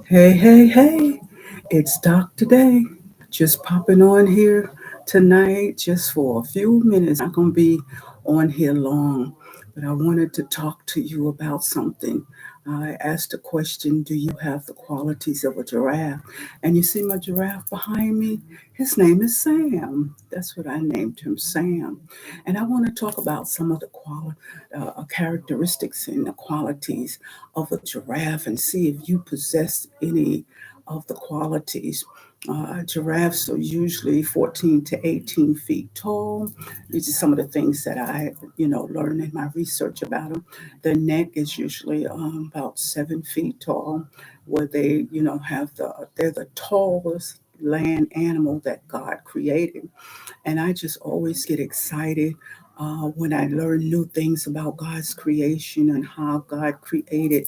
Hey, hey, hey, it's Dr. Day. Just popping on here tonight just for a few minutes. Not going to be on here long, but I wanted to talk to you about something. I asked a question. Do you have the qualities of a giraffe? And you see my giraffe behind me? His name is Sam. That's what I named him, Sam. And I want to talk about some of the characteristics and the qualities of a giraffe and see if you possess any of the qualities. Giraffes are usually 14 to 18 feet tall. These are some of the things that I, learned in my research about them. Their neck is usually about 7 feet tall, where they, they're the tallest land animal that God created. And I just always get excited when I learn new things about God's creation and how God created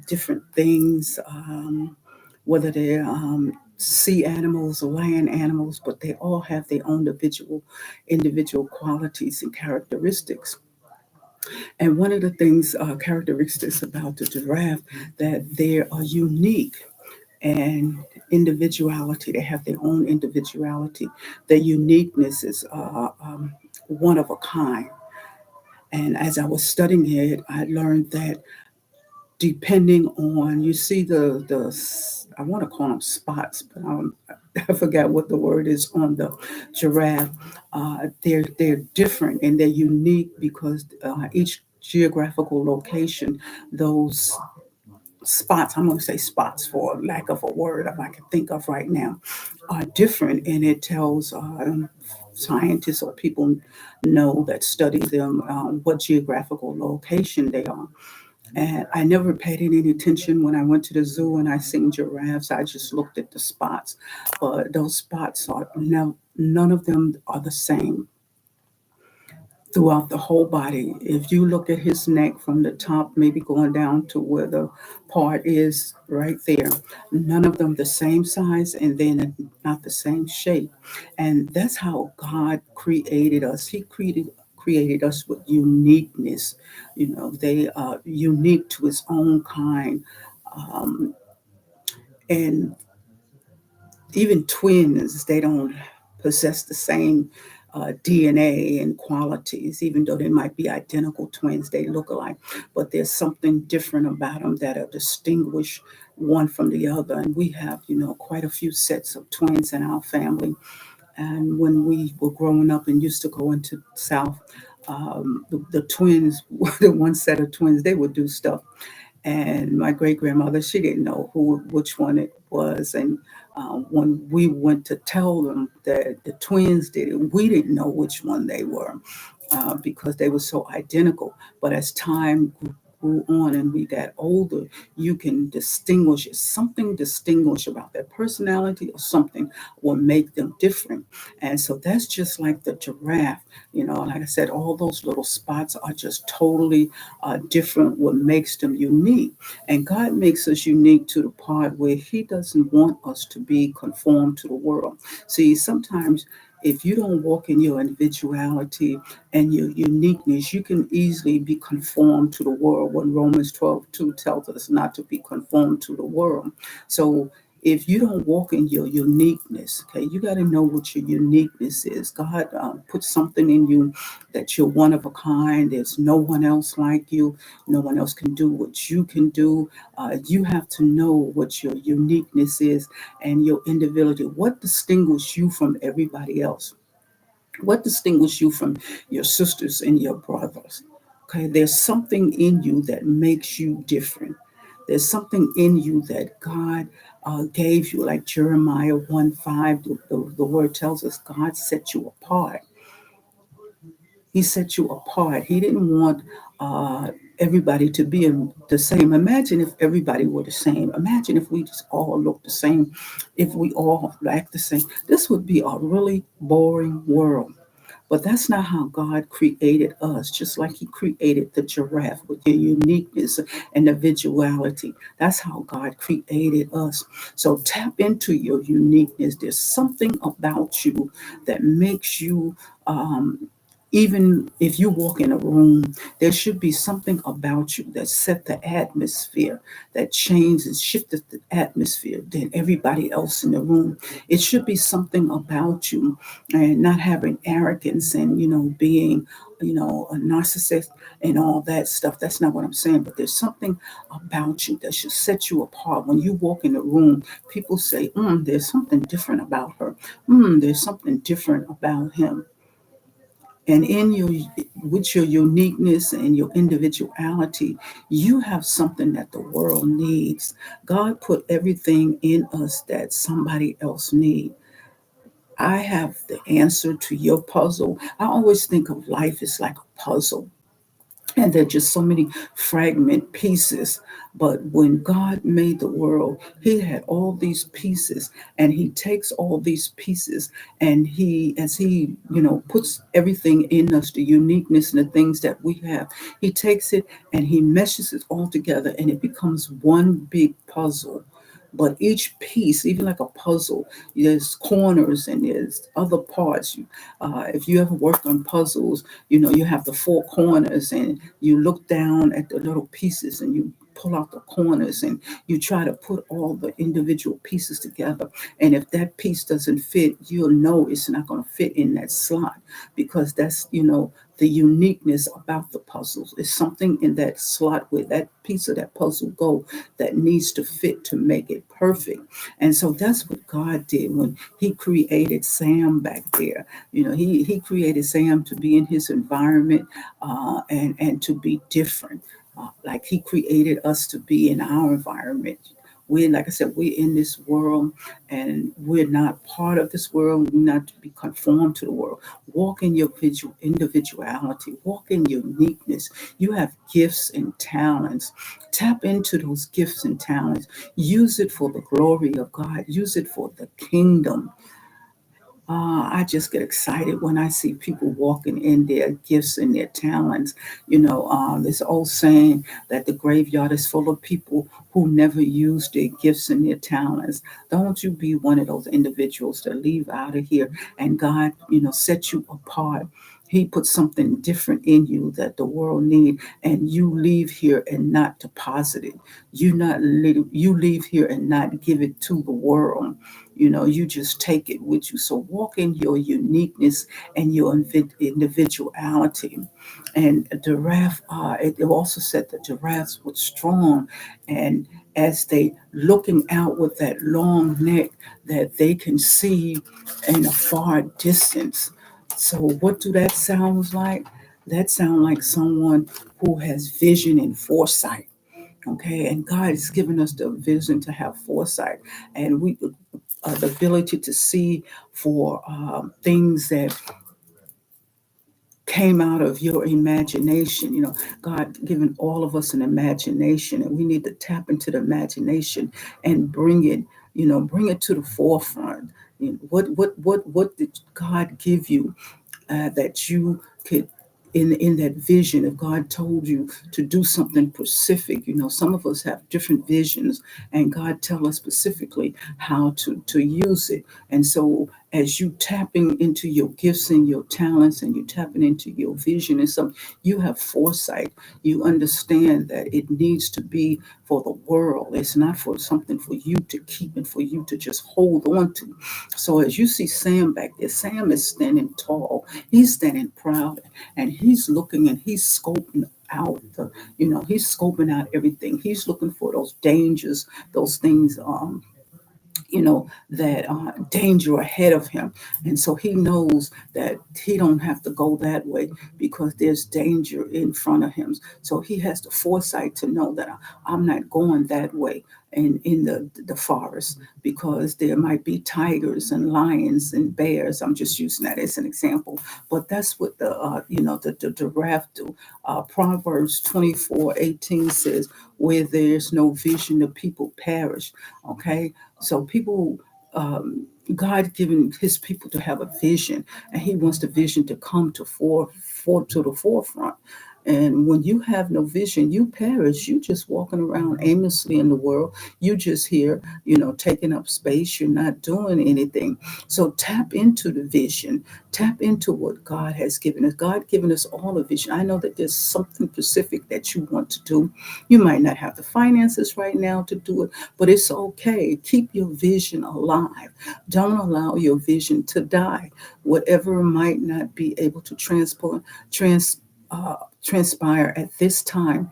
different things, whether they're sea animals or land animals, but they all have their own individual qualities and characteristics. And one of the things, characteristics about the giraffe, that they are unique and individuality. They have their own individuality. Their uniqueness is one of a kind. And as I was studying it, I learned that depending on you see the I want to call them spots, but I forgot what the word is on the giraffe. They're different and they're unique because each geographical location, those spots, I'm going to say spots for lack of a word I can think of right now, are different. And it tells scientists or people know that study them what geographical location they are. And I never paid any attention when I went to the zoo and I seen giraffes. I just looked at the spots. But those spots are none of them are the same throughout the whole body. If you look at his neck from the top, maybe going down to where the part is right there, none of them the same size and then not the same shape. And that's how God created us. He created us with uniqueness. They are unique to his own kind. Um, and even twins, they don't possess the same DNA and qualities, even though they might be identical twins, they look alike, but there's something different about them that are distinguished one from the other. And we have, quite a few sets of twins in our family. And when we were growing up and used to go into South, the twins, the one set of twins, they would do stuff, and my great grandmother, she didn't know which one it was. And when we went to tell them that the twins did it, we didn't know which one they were because they were so identical. But as time grew on and we got older, you can distinguish it. Something distinguish about their personality or something will make them different. And so that's just like the giraffe. Like I said, all those little spots are just totally different, what makes them unique. And God makes us unique to the part where he doesn't want us to be conformed to the world. See, sometimes if you don't walk in your individuality and your uniqueness, you can easily be conformed to the world when Romans 12:2 tells us not to be conformed to the world. So if you don't walk in your uniqueness, okay, you got to know what your uniqueness is. God put something in you that you're one of a kind. There's no one else like you. No one else can do what you can do. You have to know what your uniqueness is and your individuality. What distinguishes you from everybody else? What distinguishes you from your sisters and your brothers? Okay, there's something in you that makes you different. There's something in you that God gave you, like Jeremiah 1:5. The word tells us God set you apart. He set you apart. He didn't want everybody to be the same. Imagine if everybody were the same. Imagine if we just all looked the same, if we all act the same. This would be a really boring world. But that's not how God created us, just like he created the giraffe with their uniqueness and individuality. That's how God created us. So tap into your uniqueness. There's something about you that makes you Even if you walk in a room, there should be something about you that set the atmosphere, that changes, shifted the atmosphere than everybody else in the room. It should be something about you, and not having arrogance and, being, a narcissist and all that stuff. That's not what I'm saying, but there's something about you that should set you apart. When you walk in the room, people say, there's something different about her. There's something different about him. And with your uniqueness and your individuality, you have something that the world needs. God put everything in us that somebody else needs. I have the answer to your puzzle. I always think of life as like a puzzle. And there are just so many fragment pieces. But when God made the world, he had all these pieces, and he takes all these pieces, and as he, puts everything in us, the uniqueness and the things that we have, he takes it and he meshes it all together, and it becomes one big puzzle. But each piece, even like a puzzle, there's corners and there's other parts. If you ever worked on puzzles, you have the four corners, and you look down at the little pieces and you pull out the corners, and you try to put all the individual pieces together. And if that piece doesn't fit, you'll know it's not going to fit in that slot, because that's, the uniqueness about the puzzles is something in that slot where that piece of that puzzle go that needs to fit to make it perfect. And so that's what God did when he created Sam back there. He created Sam to be in his environment, and to be different. Like he created us to be in our environment. Like I said, we're in this world, and we're not part of this world. We're not to be conformed to the world. Walk in your individuality, walk in your uniqueness. You have gifts and talents. Tap into those gifts and talents. Use it for the glory of God. Use it for the kingdom. I just get excited when I see people walking in their gifts and their talents. This old saying that the graveyard is full of people who never use their gifts and their talents. Don't you be one of those individuals that leave out of here and God, set you apart. He put something different in you that the world need, and you leave here and not deposit it. You leave here and not give it to the world. You just take it with you. So walk in your uniqueness and your individuality. And giraffe, it also said that giraffes were strong, and as they looking out with that long neck, that they can see in a far distance. So what do that sounds like? That sounds like someone who has vision and foresight. Okay, and God has given us the vision to have foresight, and the ability to see for things that came out of your imagination. God given all of us an imagination, and we need to tap into the imagination and bring it to the forefront. What did God give you, that you could, in that vision, if God told you to do something specific. Some of us have different visions, and God tell us specifically how to use it. And so as you tapping into your gifts and your talents, and you tapping into your vision and something, you have foresight. You understand that it needs to be for the world. It's not for something for you to keep and for you to just hold on to. So as you see Sam back there, Sam is standing tall. He's standing proud, and he's looking and he's scoping out he's scoping out everything. He's looking for those dangers, those things, that danger ahead of him. And so he knows that he don't have to go that way because there's danger in front of him. So he has the foresight to know that I'm not going that way in the forest, because there might be tigers and lions and bears. I'm just using that as an example. But that's what the giraffe do. Proverbs 24:18 says, where there's no vision, the people perish. Okay, so people, God given his people to have a vision, and he wants the vision to come to the forefront. And when you have no vision, you perish. You just walking around aimlessly in the world. You just here, taking up space. You're not doing anything. So tap into the vision. Tap into what God has given us. God given us all a vision. I know that there's something specific that you want to do. You might not have the finances right now to do it, but it's okay. Keep your vision alive. Don't allow your vision to die. Whatever might not be able to transpire at this time,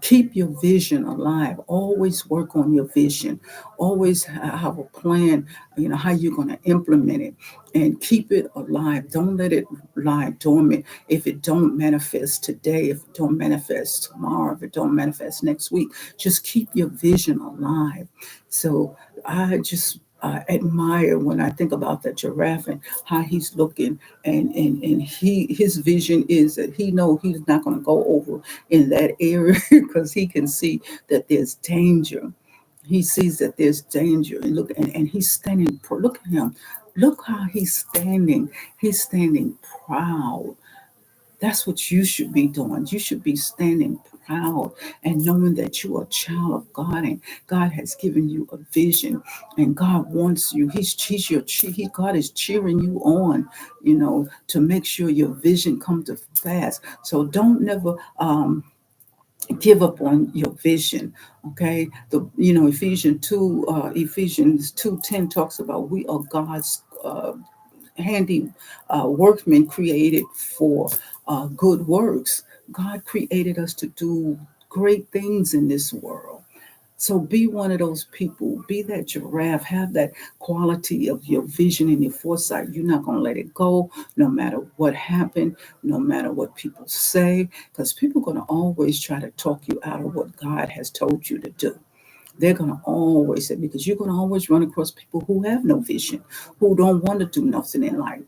keep your vision alive. Always work on your vision. Always have a plan, how you're going to implement it, and keep it alive. Don't let it lie dormant. If it don't manifest today, if it don't manifest tomorrow, if it don't manifest next week, just keep your vision alive. So I just admire when I think about that giraffe and how he's looking, and his vision is that he know he's not going to go over in that area because he can see that there's danger. He sees that there's danger, and and he's standing. Look at him. Look how he's standing. He's standing proud. That's what you should be doing. You should be standing proud and knowing that you are a child of God, and God has given you a vision, and God wants you. God is cheering you on, to make sure your vision come to pass. So don't never give up on your vision. Okay, Ephesians 2:10 talks about we are God's handy workmen created for good works. God created us to do great things in this world. So be one of those people. Be that giraffe. Have that quality of your vision and your foresight. You're not going to let it go no matter what happened, no matter what people say, because people are going to always try to talk you out of what God has told you to do. They're going to always say, because you're going to always run across people who have no vision, who don't want to do nothing in life.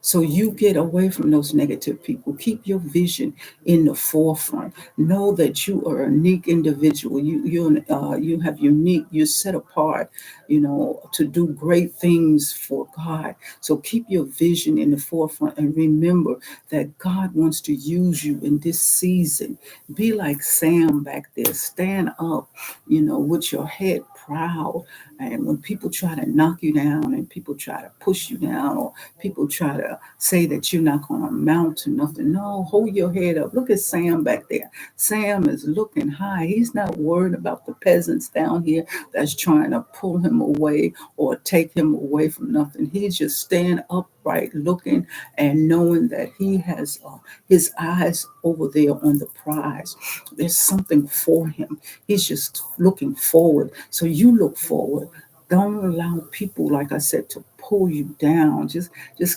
So you get away from those negative people. Keep your vision in the forefront. Know that you are a unique individual. You have unique. You're set apart. To do great things for God. So keep your vision in the forefront and remember that God wants to use you in this season. Be like Sam back there. Stand up. With your head proud. And when people try to knock you down and people try to push you down or people try to say that you're not going to amount to nothing, no, hold your head up. Look at Sam back there. Sam is looking high. He's not worried about the peasants down here that's trying to pull him away or take him away from nothing. He's just staying upright, looking and knowing that he has his eyes over there on the prize. There's something for him. He's just looking forward. So you look forward. Don't allow people, like I said, to pull you down. Just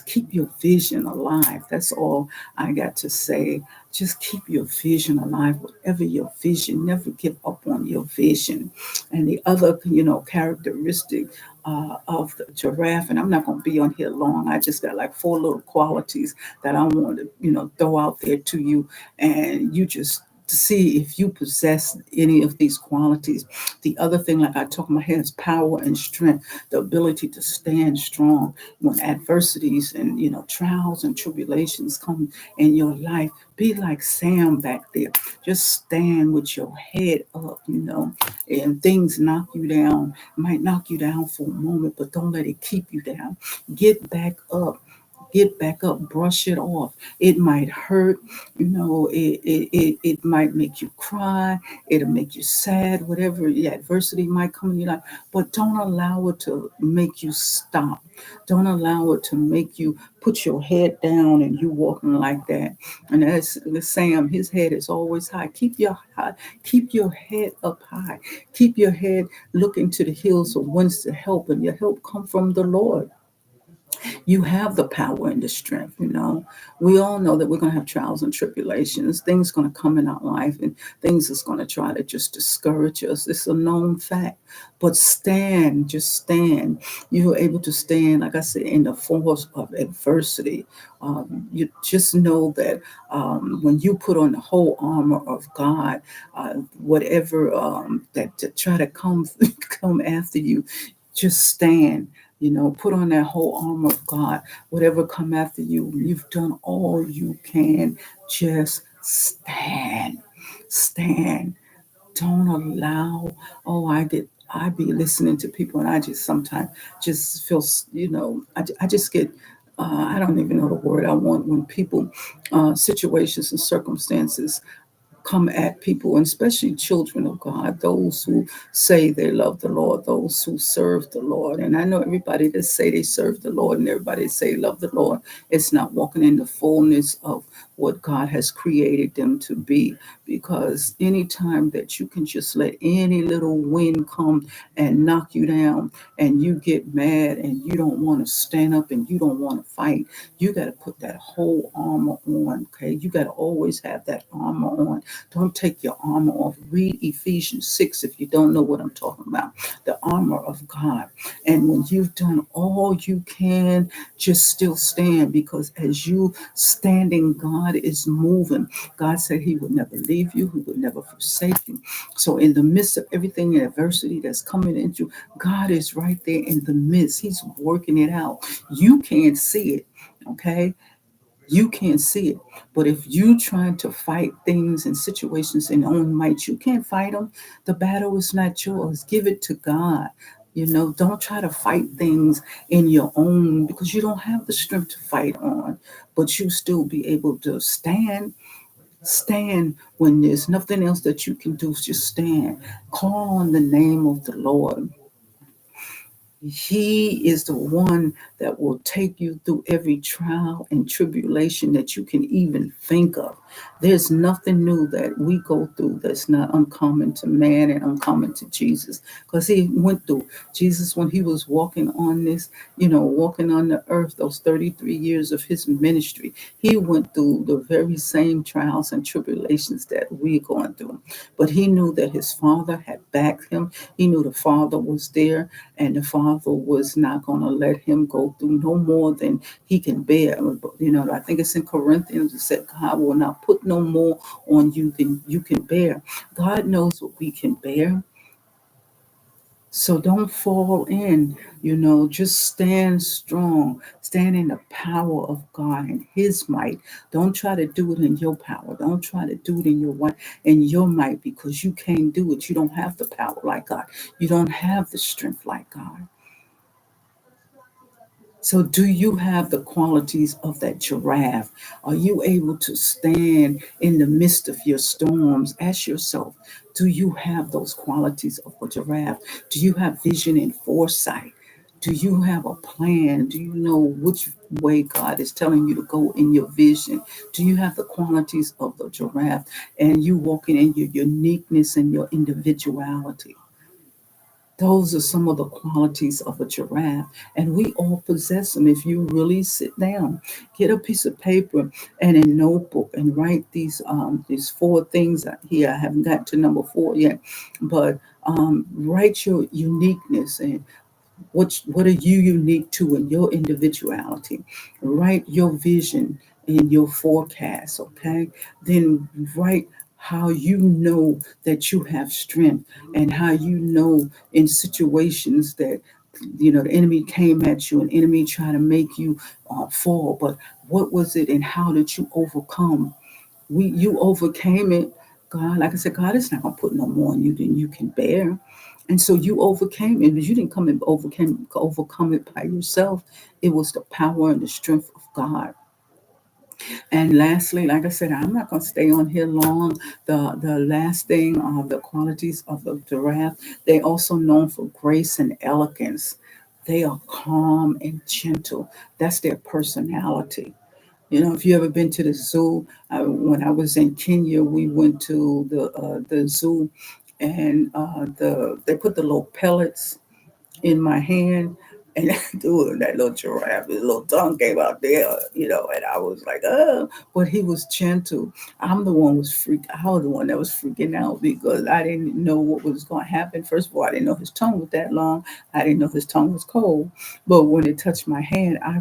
keep your vision alive. That's all I got to say. Just keep your vision alive. Whatever your vision, never give up on your vision. And the other, characteristic of the giraffe, and I'm not going to be on here long. I just got like 4 little qualities that I want to, throw out there to you, and you just to see if you possess any of these qualities. The other thing, like I talk about here, is power and strength, the ability to stand strong when adversities and trials and tribulations come in your life. Be like Sam back there. Just stand with your head up, and things knock you down. Might knock you down for a moment, but don't let it keep you down. Get back up. Get back up, brush it off. It might hurt, it might make you cry, it'll make you sad, whatever the adversity might come in your life, but don't allow it to make you stop. Don't allow it to make you put your head down and you walking like that. And as Sam, his head is always high. Keep your head up high. Keep your head looking to the hills of whence to help, and your help come from the Lord. You have the power and the strength. We all know that we're going to have trials and tribulations. Things going to come in our life, and things is going to try to just discourage us. It's a known fact. But stand, just stand. You're able to stand, like I said, in the force of adversity. You just know that when you put on the whole armor of God, whatever that to try to come come after you, just stand. Put on that whole armor of God. Whatever come after you, you've done all you can. Just stand, stand. Don't allow. Oh, I be listening to people, and I just sometimes just feel, I just get. I don't even know the word I want when people, situations and circumstances come at people, and especially children of God, those who say they love the Lord, those who serve the Lord. And I know everybody that say they serve the Lord and everybody that say love the Lord, it's not walking in the fullness of what God has created them to be. Because anytime that you can just let any little wind come and knock you down, and you get mad and you don't want to stand up and you don't want to fight, you got to put that whole armor on. Okay, you got to always have that armor on. Don't take your armor off. Read Ephesians 6 if you don't know what I'm talking about. The armor of God. And when you've done all you can, just still stand, because as you standing, God is moving. God said he would never leave you. He would never forsake you. So in the midst of everything in adversity that's coming into, God is right there in the midst. He's working it out. You can't see it. Okay. You can't see it. But if you trying to fight things and situations in your own might, you can't fight them. The battle is not yours. Give it to God. Don't try to fight things in your own, because you don't have the strength to fight on, but you still be able to stand. Stand when there's nothing else that you can do. Just stand. Call on the name of the Lord. He is the one that will take you through every trial and tribulation that you can even think of. There's nothing new that we go through that's not uncommon to man and uncommon to Jesus, because he went through. Jesus, when he was walking on this, walking on the earth, those 33 years of his ministry, he went through the very same trials and tribulations that we're going through. But he knew that his Father had backed him. He knew the Father was there, and the Father was not going to let him go through no more than he can bear. I think it's in Corinthians, it said God will not put no more on you than you can bear. God knows what we can bear. So don't fall in, just stand strong, stand in the power of God and his might. Don't try to do it in your power. Don't try to do it in your might, because you can't do it. You don't have the power like God. You don't have the strength like God. So do you have the qualities of that giraffe? Are you able to stand in the midst of your storms? Ask yourself, do you have those qualities of a giraffe? Do you have vision and foresight? Do you have a plan? Do you know which way God is telling you to go in your vision? Do you have the qualities of the giraffe, and you walking in your uniqueness and your individuality? Those are some of the qualities of a giraffe, and we all possess them. If you really sit down, get a piece of paper and a notebook and write these four things here. I haven't got to number four yet, but write your uniqueness and what are you unique to in your individuality. Write your vision in your forecast. Okay, then write how you know that you have strength, and how you know in situations that the enemy came at you, an enemy trying to make you fall, but what was it and how did you overcome? You overcame it. God, like I said, God is not going to put no more on you than you can bear. And so you overcame it, but you didn't come and overcome it by yourself. It was the power and the strength of God. And lastly, like I said, I'm not going to stay on here long. The last thing, the qualities of the giraffe, they also known for grace and elegance. They are calm and gentle. That's their personality. If you ever been to the zoo, when I was in Kenya, we went to the zoo, and they put the little pellets in my hand, and dude, that little giraffe, his little tongue came out there, and I was like, oh, but he was gentle. I'm the one was I was the one that was freaking out, because I didn't know what was going to happen. First of all, I didn't know his tongue was that long. I didn't know his tongue was cold. But when it touched my hand, I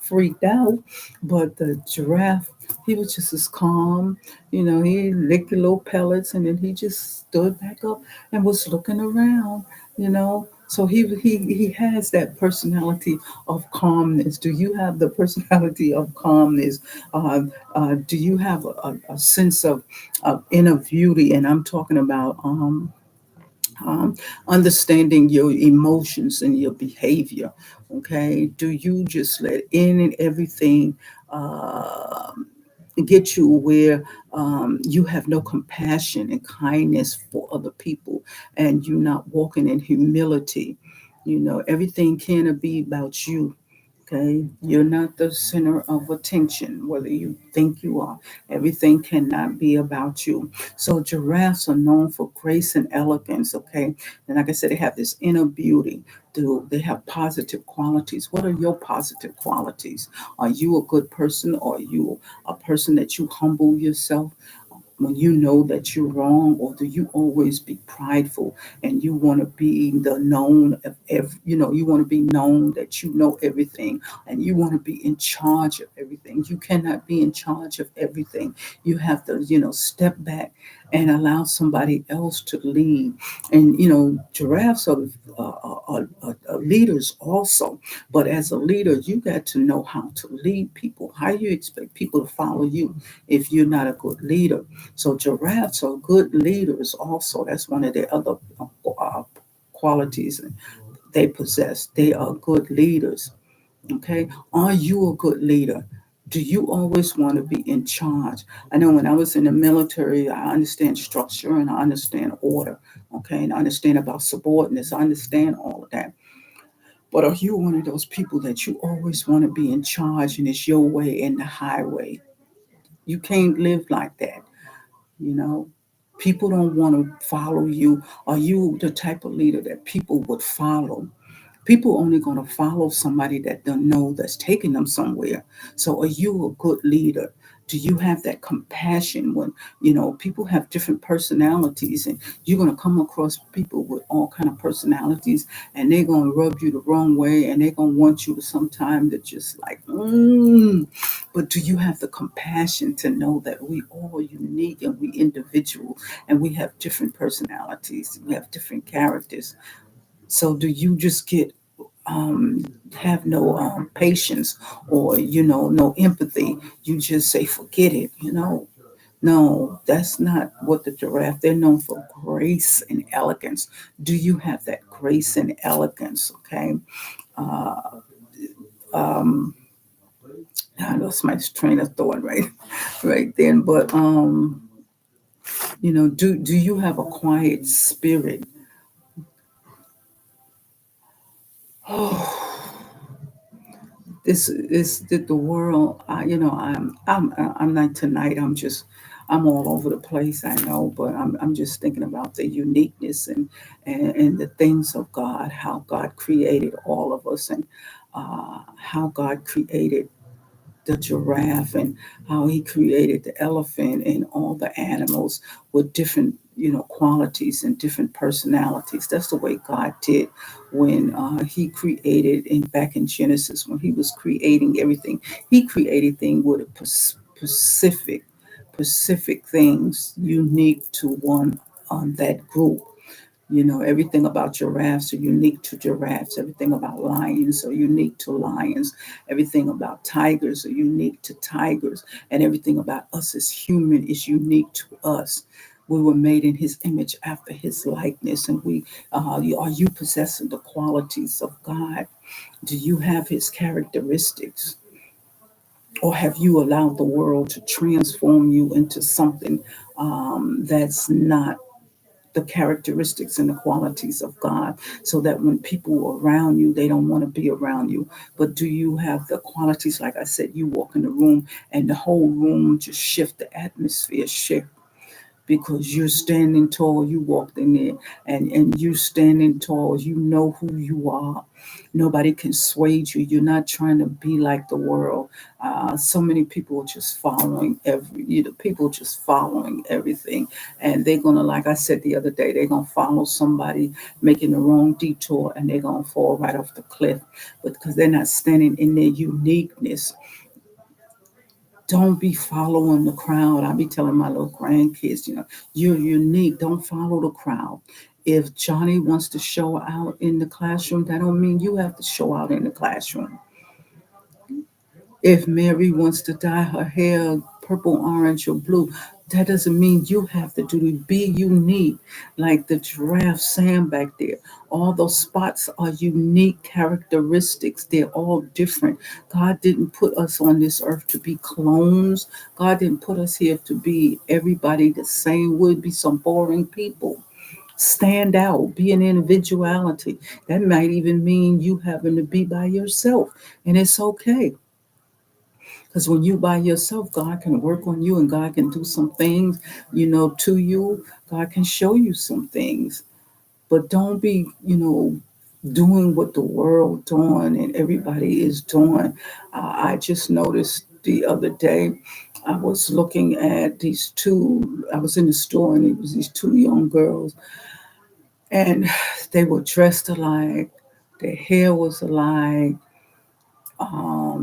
freaked out. But the giraffe, he was just as calm. He licked the little pellets, and then he just stood back up and was looking around, you know So he has that personality of calmness. Do you have the personality of calmness? Do you have a sense of inner beauty? And I'm talking about um, understanding your emotions and your behavior. Okay, do you just let in and everything uh, get you where you have no compassion and kindness for other people, and you're not walking in humility? You know, everything can't be about you. Okay, you're not the center of attention, whether you think you are. Everything cannot be about you. So giraffes are known for grace and elegance. Okay, and like I said, they have this inner beauty. Do they have positive qualities? What are your positive qualities? Are you a good person, or are you a person that you humble yourself when you know that you're wrong, or do you always be prideful and you want to be the known of you want to be known that you know everything, and you want to be in charge of everything? You cannot be in charge of everything. You have to, step back and allow somebody else to lead. And giraffes are leaders also, but as a leader, you got to know how to lead people. How you expect people to follow you if you're not a good leader? So giraffes are good leaders also. That's one of the other uh, qualities they possess. They are good leaders. Okay. Are you a good leader? Do you always want to be in charge? I know when I was in the military, I understand structure and I understand order. Okay. And I understand about subordinates. I understand all of that. But are you one of those people that you always want to be in charge and it's your way and the highway? You can't live like that. You know, people don't want to follow you. Are you the type of leader that people would follow? People only going to follow somebody that don't know that's taking them somewhere. So are you a good leader? Do you have that compassion when people have different personalities, and you're going to come across people with all kind of personalities, and they're going to rub you the wrong way, and they're going to want you to sometime that just like but do you have the compassion to know that we all unique and we individual, and we have different personalities, we have different characters? So do you just get have no patience, or no empathy? You just say forget it? No, that's not what the giraffe. They're known for grace and elegance. Do you have that grace and elegance? Okay. uh, um, I lost my train of thought right then. But do you have a quiet spirit? This is the world. I'm not tonight. I'm all over the place. I know, but I'm just thinking about the uniqueness and the things of God. How God created all of us, and how God created the giraffe, and how he created the elephant and all the animals with different qualities and different personalities. That's the way God did when he created back in Genesis, when he was creating everything. He created things with a specific things unique to one on that group. Everything about giraffes are unique to giraffes. Everything about lions are unique to lions. Everything about tigers are unique to tigers. And everything about us as human is unique to us. We were made in his image after his likeness. And are you possessing the qualities of God? Do you have his characteristics? Or have you allowed the world to transform you into something that's not the characteristics and the qualities of God, so that when people are around you, they don't want to be around you? But do you have the qualities? Like I said, you walk in the room and the whole room just shift, the atmosphere shift, because you're standing tall. You walked in there, and you standing tall. You know who you are. Nobody can sway you. You're not trying to be like the world. So many people are just following people just following everything, and they're gonna, like I said the other day, they're gonna follow somebody making the wrong detour, and they're gonna fall right off the cliff, but because they're not standing in their uniqueness. Don't be following the crowd. I be telling my little grandkids, you're unique. Don't follow the crowd. If Johnny wants to show out in the classroom, that don't mean you have to show out in the classroom. If Mary wants to dye her hair purple, orange, or blue, that doesn't mean you have to do it. Be unique, like the giraffe Sam back there. All those spots are unique characteristics. They're all different. God didn't put us on this earth to be clones. God didn't put us here to be everybody the same. Would be some boring people. Stand out, be an individuality. That might even mean you having to be by yourself, and it's okay. Because when you by yourself, God can work on you and God can do some things, to you. God can show you some things. But don't be, doing what the world doing and everybody is doing. I just noticed the other day, I was looking at these two, I was in the store and it was these two young girls and they were dressed alike, their hair was alike,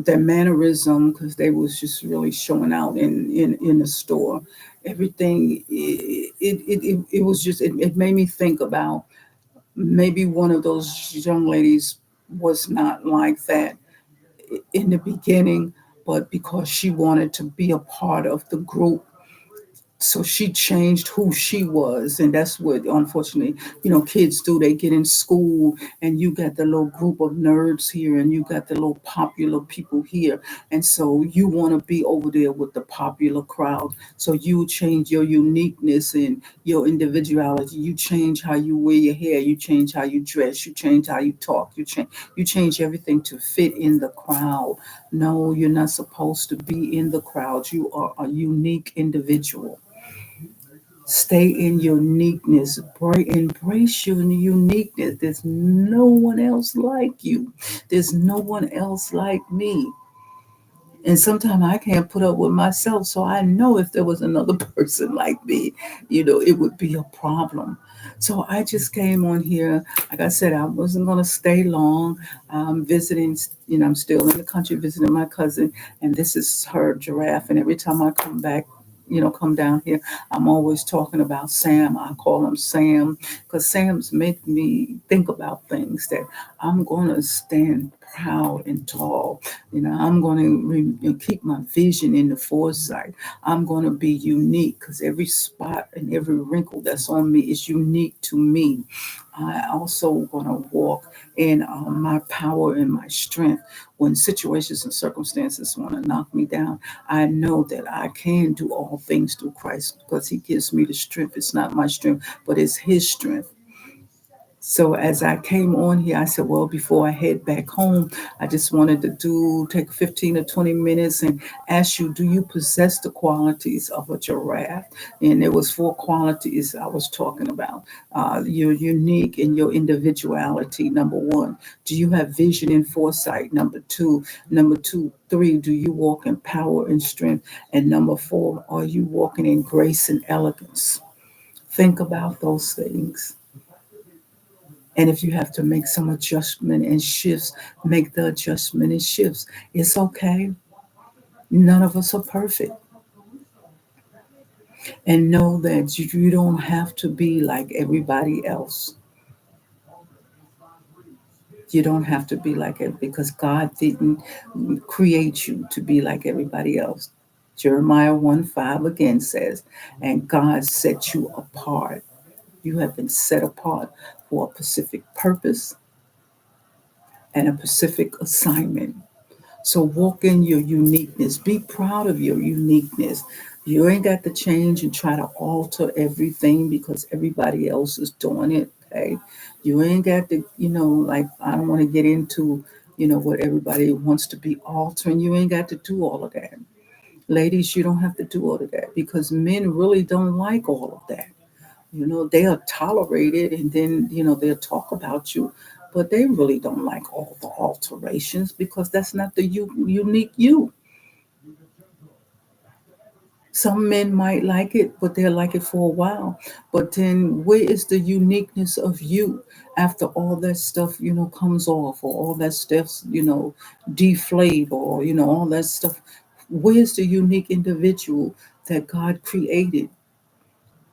their mannerism, because they was just really showing out in the store. Everything, it was just, it made me think about maybe one of those young ladies was not like that in the beginning, but because she wanted to be a part of the group, so she changed who she was. And that's what unfortunately kids do. They get in school and you got the little group of nerds here and you got the little popular people here, and so you want to be over there with the popular crowd, so you change your uniqueness and your individuality. You change how you wear your hair, you change how you dress, you change how you talk, you change everything to fit in the crowd. No, you're not supposed to be in the crowd. You are a unique individual. Stay in your uniqueness. Embrace your uniqueness. There's no one else like you. There's no one else like me. And sometimes I can't put up with myself. So I know if there was another person like me, it would be a problem. So I just came on here. Like I said, I wasn't going to stay long. I'm visiting, I'm still in the country visiting my cousin, and this is her giraffe. And every time I come back, come down here, I'm always talking about Sam. I call him Sam because Sam's make me think about things that I'm going to stand proud and tall. I'm going to keep my vision in the foresight. I'm going to be unique because every spot and every wrinkle that's on me is unique to me. I also want to walk in my power and my strength. When situations and circumstances want to knock me down, I know that I can do all things through Christ because He gives me the strength. It's not my strength, but it's His strength. So as I came on here, I said, well, before I head back home, I just wanted to take 15 or 20 minutes and ask you, do you possess the qualities of a giraffe? And there was 4 qualities I was talking about. You're unique in your individuality, number 1. Do you have vision and foresight? Number 2. Number 3, do you walk in power and strength? And number 4, are you walking in grace and elegance? Think about those things. And if you have to make some adjustment and shifts, make the adjustment and shifts. It's okay. None of us are perfect. And know that you don't have to be like everybody else. You don't have to be like it because God didn't create you to be like everybody else. Jeremiah 1:5 again says, and God set you apart. You have been set apart for a specific purpose and a specific assignment. So walk in your uniqueness. Be proud of your uniqueness. You ain't got to change and try to alter everything because everybody else is doing it. Okay. You ain't got to, like I don't want to get into, what everybody wants to be altering. You ain't got to do all of that. Ladies, you don't have to do all of that because men really don't like all of that. They are tolerated and then, they'll talk about you, but they really don't like all the alterations because that's not the unique you. Some men might like it, but they'll like it for a while. But then where is the uniqueness of you after all that stuff, comes off or all that stuff's, deflate or, all that stuff? Where's the unique individual that God created?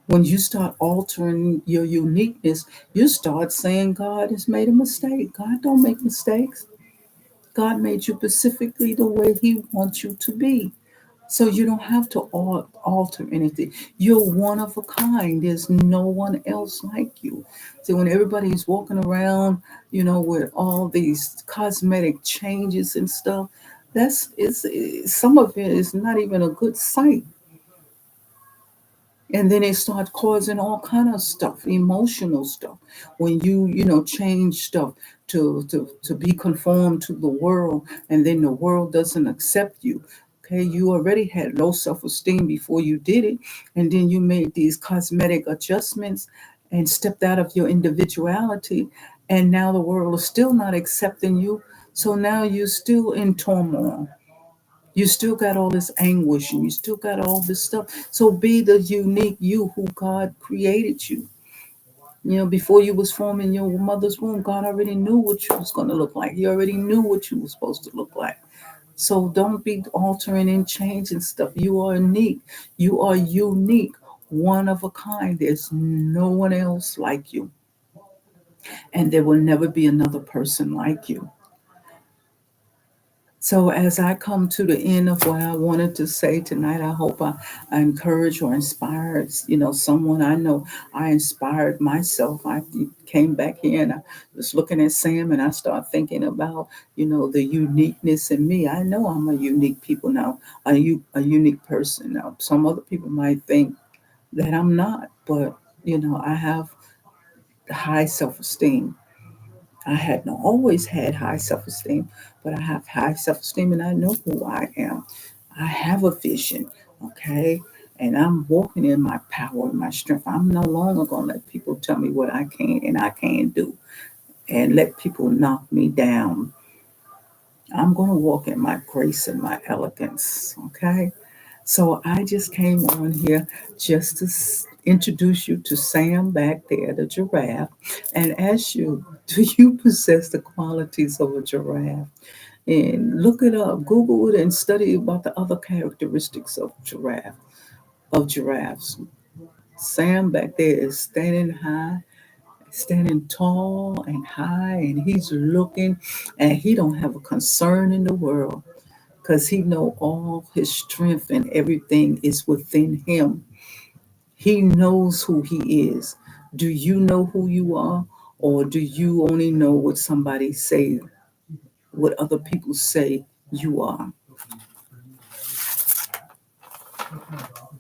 When you start altering your uniqueness, you start saying God has made a mistake. God don't make mistakes. God made you specifically the way He wants you to be. So you don't have to alter anything. You're one of a kind. There's no one else like you. So when everybody's walking around, with all these cosmetic changes and stuff, some of it is not even a good sight. And then it starts causing all kind of stuff, emotional stuff. When you change stuff to be conformed to the world, and then the world doesn't accept you. Okay, you already had low self-esteem before you did it, and then you made these cosmetic adjustments and stepped out of your individuality, and now the world is still not accepting you. So now you're still in turmoil. You still got all this anguish and you still got all this stuff. So be the unique you who God created you. Before you was formed in your mother's womb, God already knew what you was going to look like. He already knew what you was supposed to look like. So don't be altering and changing stuff. You are unique. You are unique, one of a kind. There's no one else like you. And there will never be another person like you. So as I come to the end of what I wanted to say tonight, I hope I encourage or inspired, someone. I know I inspired myself. I came back here and I was looking at Sam and I started thinking about, the uniqueness in me. I know I'm a unique people now, a unique person. Now, some other people might think that I'm not, but, I have high self-esteem. I had not always had high self-esteem, but I have high self-esteem and I know who I am. I have a vision, okay? And I'm walking in my power and my strength. I'm no longer going to let people tell me what I can and I can't do and let people knock me down. I'm going to walk in my grace and my elegance, okay? So I just came on here just to introduce you to Sam back there, the giraffe, and ask you, do you possess the qualities of a giraffe? And look it up, Google it, and study about the other characteristics of giraffes. Sam back there is standing tall and high, and he's looking, and he don't have a concern in the world because he know all his strength and everything is within him. He knows who he is. Do you know who you are, or do you only know what somebody say, what other people say you are?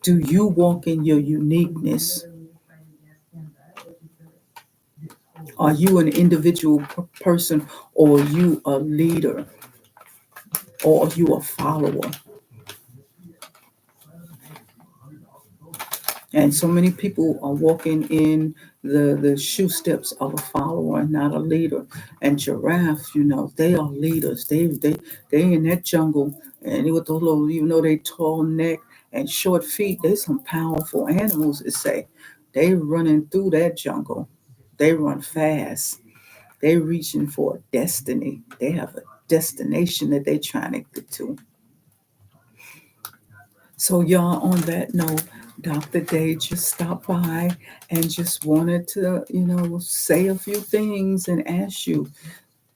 Do you walk in your uniqueness? Are you an individual person, or are you a leader, or are you a follower? And so many people are walking in the shoe steps of a follower and not a leader. And giraffes, they are leaders. They in that jungle, and with those little, they tall neck and short feet. They some powerful animals. They say they running through that jungle. They run fast. They reaching for a destiny. They have a destination that they trying to get to. So, y'all, on that note, Dr. Day just stopped by and just wanted to, say a few things and ask you,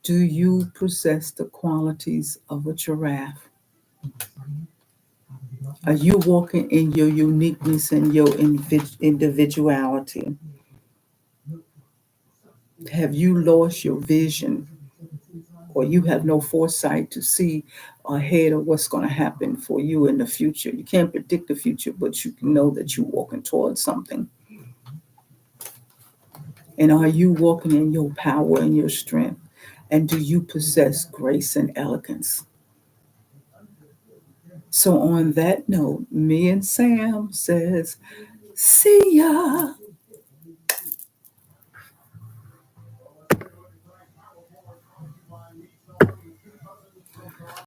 do you possess the qualities of a giraffe? Are you walking in your uniqueness and your individuality? Have you lost your vision, or you have no foresight to see ahead of what's going to happen for you in the future? You can't predict the future, but you can know that you're walking towards something. And are you walking in your power and your strength? And do you possess grace and elegance? So on that note, me and Sam says, see ya.